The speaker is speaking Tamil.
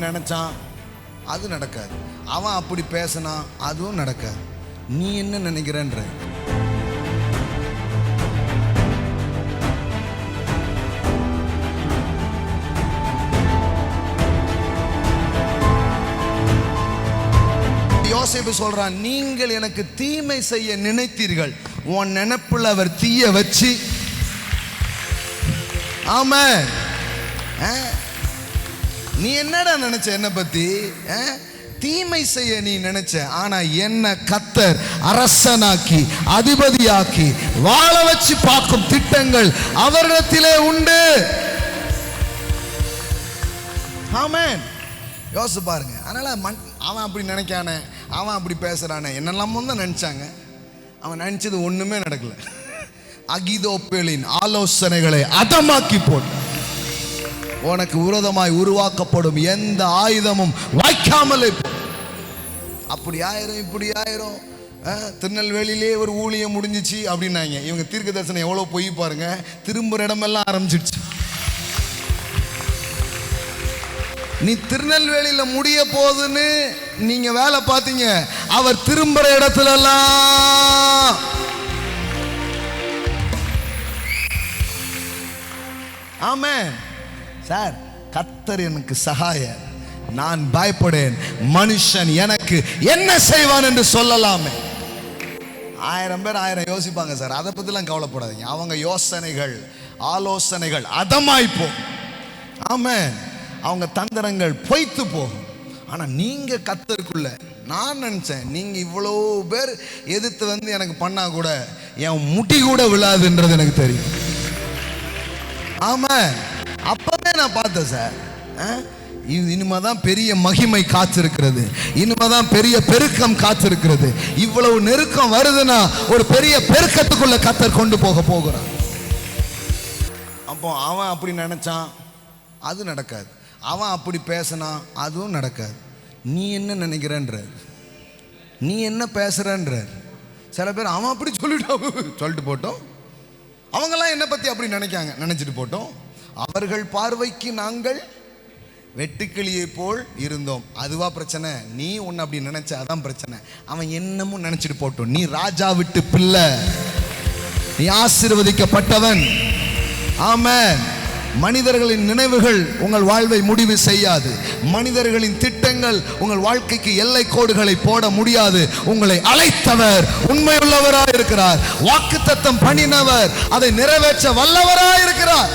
நினைச்சான், அது நடக்காது. அவன் அப்படி பேசினா, அதுவும் நடக்காது. நீ என்ன நினைக்கிறன்ற? யோசேப்பு சொல்றான், நீங்கள் எனக்கு தீமை செய்ய நினைத்தீர்கள், உன் நினைப்புல அவர் தீய வச்சு. ஆமென். நீ என்னடா நினைச்ச என்ன பத்தி? தீமை செய்ய நீ நினைச்ச, ஆனா என்ன கர்த்தர் அரசனாக்கி அதிபதியாக்கி வாழ வச்சு பார்க்கும் திட்டங்கள் அவரிடத்திலே உண்டு. ஆமென். யோசிச்சு பாருங்க. அதனால அவன் அப்படி நினைக்கானே, அவன் அப்படி பேசுறானே, என்னெல்லாமோ தான் நினைச்சாங்க. அவன் நினைச்சது ஒண்ணுமே நடக்கல. அகிதோப்பேலின் ஆலோசனைகளை அதமாக்கி போட்டான். உனக்கு விரோதமாய் உருவாக்கப்படும் எந்த ஆயுதமும் வாய்க்காமலே போ. அப்படி ஆயிரும், இப்படி ஆயிரும். திருநெல்வேலியிலே ஒரு ஊழியம் முடிஞ்சிச்சு அப்படின்னாங்க. இவங்க தீர்க்க தரிசனம் எவ்வளவு பொய் பாருங்க. திரும்புற இடமெல்லாம் ஆரம்பிச்சிடுச்சு. நீ திருநெல்வேலியில முடிய போகுதுன்னு நீங்க வேலை பார்த்தீங்க, அவர் திரும்புற இடத்துல எல்லாம். ஆமென். சார், கர்த்தர் எனக்கு சகாயர், நான் பயப்படேன், மனுஷன் எனக்கு என்ன செய்வான் என்று சொல்லலாமே. 1000 பேர் 1000 யோசிப்பாங்க சார், அதை பத்திலாம் கவலைப்படாதீங்க. அவங்க யோசனைகள் ஆலோசனைகள் அதமாய்ப்போம். ஆமென். அவங்க தந்திரங்கள் பொய்த்து போகும். ஆனா நீங்க கர்த்தருக்குள்ள, நான் நினைச்சேன் நீங்க இவ்வளோ பேர் எதிர்த்து வந்து எனக்கு பண்ணா கூட என் முடி கூட விழாதுன்றது எனக்கு தெரியும். ஆமா, அப்பவே நான் பார்த்தேன் சார், இனிமேதான் பெரிய மகிமை காத்திருக்கிறது, இனிமேதான் பெரிய பெருக்கம் காத்திருக்கிறது. இவ்வளவு நெருக்கம் வருதுன்னா ஒரு பெரிய பெருக்கத்துக்குள்ள கர்த்தர் கொண்டு போகிறான். அப்போ அவன் அப்படி நினைச்சான், அது நடக்காது. அவன் அப்படி பேசினா, அதுவும் நடக்காது. நீ என்ன நினைக்கிறன்ற, நீ என்ன பேசுறன்ற. சில பேர் அவன் அப்படி சொல்லிட்டு போட்டோம், அவங்கெல்லாம் என்னை பத்தி அப்படி நினைச்சிட்டு போட்டோம். அவர்கள் பார்வைக்கு நாங்கள் வெட்டுக்கிளியை போல் இருந்தோம். அதுவா பிரச்சனை? நீ உன்னை அப்படி நினைச்ச, அதான் பிரச்சனை. அவன் என்னமும் நினைச்சிட்டு போட்டோம். நீ ராஜா விட்டு பிள்ளை, நீ ஆசீர்வதிக்கப்பட்டவன். ஆமென். மனிதர்களின் நினைவுகள் உங்கள் வாழ்வை முடிவு செய்யாது. மனிதர்களின் திட்டங்கள் உங்கள் வாழ்க்கைக்கு எல்லை கோடுகளை போட முடியாது. உங்களை அழைத்தவர் உண்மையுள்ளவராய் இருக்கிறார். வாக்குத்தத்தம் பண்ணினவர் அதை நிறைவேற்ற வல்லவராய் இருக்கிறார்.